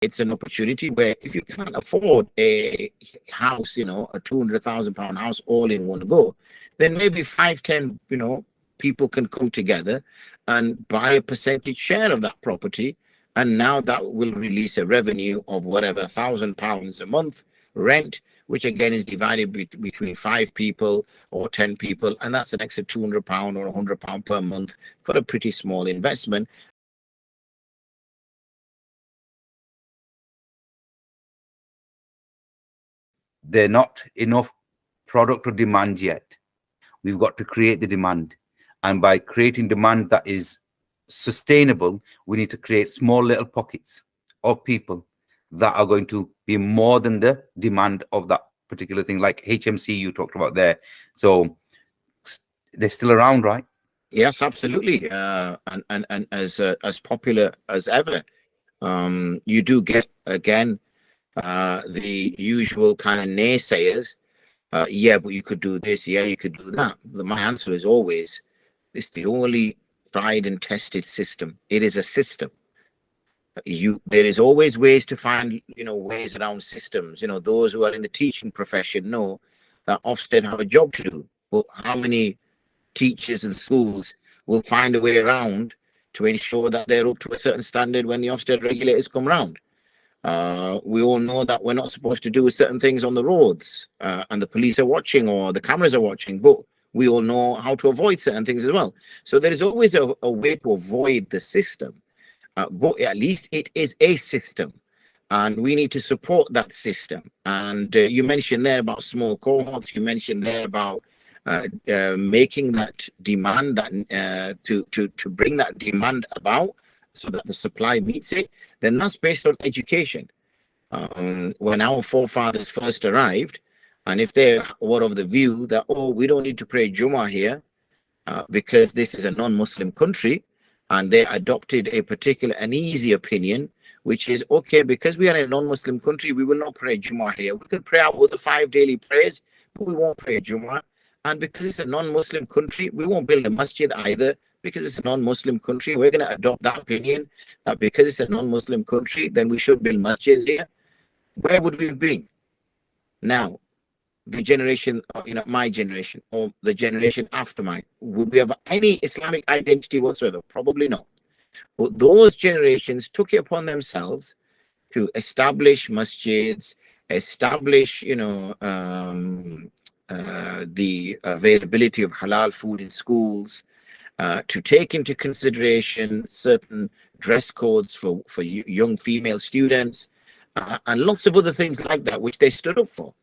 it's an opportunity where if you can't afford a house, a £200,000 house all in one go, then maybe 5, 10, people can come together and buy a percentage share of that property. And now that will release a revenue of whatever, £1,000 a month rent, which again is divided between 5 people or 10 people. And that's an extra £200 or £100 per month for a pretty small investment. They're not enough product or demand yet. We've got to create the demand. And by creating demand that is sustainable, we need to create small little pockets of people that are going to be more than the demand of that particular thing, like HMC you talked about there. So they're still around, right? Yes, absolutely. And as popular as ever. You do get, again, the usual kind of naysayers. Yeah, but you could do this. Yeah, you could do that. My answer is always, it's the only tried and tested system. It is a system. There is always ways to find, ways around systems. Those who are in the teaching profession know that Ofsted have a job to do. But how many teachers and schools will find a way around to ensure that they're up to a certain standard when the Ofsted regulators come round? We all know that we're not supposed to do certain things on the roads, and the police are watching or the cameras are watching, but we all know how to avoid certain things as well. So there is always a way to avoid the system, but at least it is a system, and we need to support that system. And you mentioned there about small cohorts, you mentioned there about making that demand, that to bring that demand about so that the supply meets it. Then that's based on education. When our forefathers first arrived, and if they were of the view that, oh, we don't need to pray Jummah here because this is a non-Muslim country, and they adopted an easy opinion, which is, okay, because we are in a non-Muslim country, we will not pray Jummah here. We can pray out the 5 daily prayers, but we won't pray Jummah. And because it's a non-Muslim country, we won't build a masjid either, because it's a non-Muslim country. We're going to adopt that opinion that because it's a non-Muslim country, then we should build masjids here. Where would we have been? Now, the generation, my generation, or the generation after mine, would we have any Islamic identity whatsoever? Probably not. But those generations took it upon themselves to establish masjids, establish, the availability of halal food in schools, to take into consideration certain dress codes for young female students, and lots of other things like that, which they stood up for,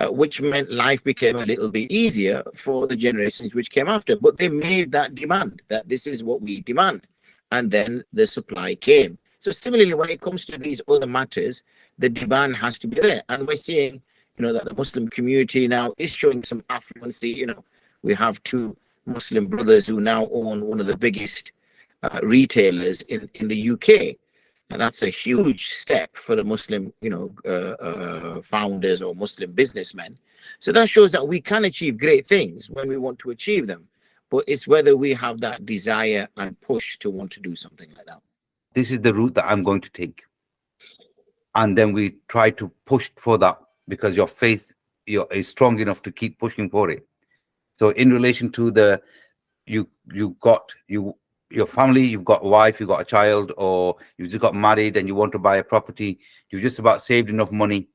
which meant life became a little bit easier for the generations which came after. But they made that demand, that this is what we demand. And then the supply came. So similarly, when it comes to these other matters, the demand has to be there. And we're seeing, that the Muslim community now is showing some affluency. We have 2 Muslim brothers who now own one of the biggest retailers in the UK. And that's a huge step for the Muslim, founders or Muslim businessmen. So that shows that we can achieve great things when we want to achieve them. But it's whether we have that desire and push to want to do something like that. This is the route that I'm going to take. And then we try to push for that because your faith is strong enough to keep pushing for it. So in relation to your family, you've got a wife, you've got a child, or you just got married and you want to buy a property, you've just about saved enough money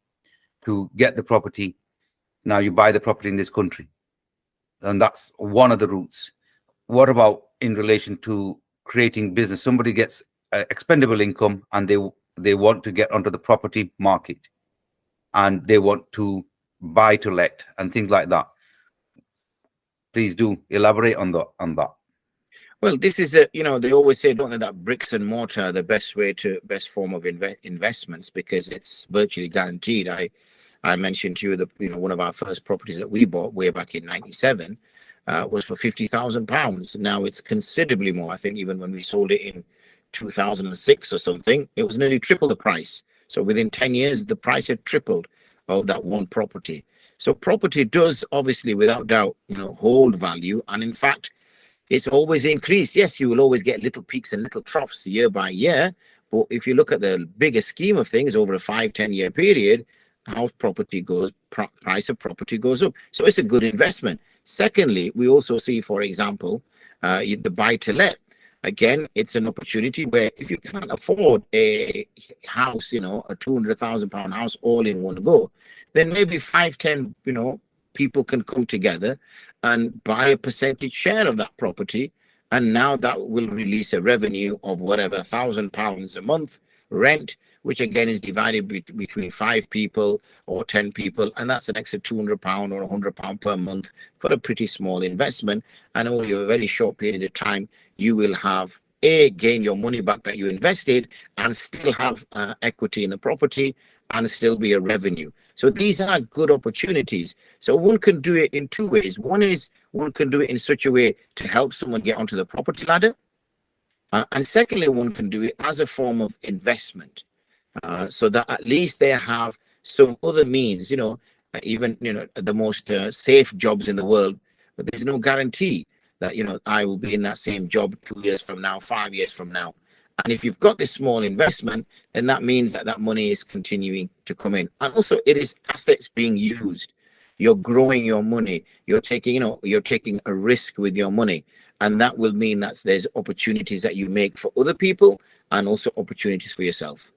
to get the property. Now you buy the property in this country. And that's one of the routes. What about in relation to creating business? Somebody gets expendable income and they want to get onto the property market and they want to buy to let and things like that. Please do elaborate on that. Well, this is they always say, don't they, that bricks and mortar are the best form of investments because it's virtually guaranteed. I mentioned to you that one of our first properties that we bought way back in '97 was for £50,000. Now it's considerably more. I think even when we sold it in 2006 or something, it was nearly triple the price. So within 10 years, the price had tripled of that one property. So property does obviously, without doubt, hold value, and in fact, it's always increased. Yes, you will always get little peaks and little troughs year by year, But if you look at the bigger scheme of things over a 5-10 year period, how property goes, price of property goes up. So it's a good investment. Secondly, we also see, for example, the buy to let. Again, it's an opportunity where if you can't afford a house, a £200,000 house all in one go, then maybe 5-10, people can come together and buy a percentage share of that property. And now that will release a revenue of whatever, £1,000 a month rent, which again is divided between 5 people or 10 people. And that's an extra £200 or £100 per month for a pretty small investment. And only a very short period of time, you will have gain your money back that you invested and still have equity in the property and still be a revenue. So these are good opportunities. So one can do it in 2 ways. One is one can do it in such a way to help someone get onto the property ladder. And secondly, one can do it as a form of investment, so that at least they have some other means, even, the most safe jobs in the world, but there's no guarantee that, I will be in that same job 2 years from now, 5 years from now. And if you've got this small investment, then that means that that money is continuing to come in. And also it is assets being used. You're growing your money. You're taking a risk with your money. And that will mean that there's opportunities that you make for other people and also opportunities for yourself.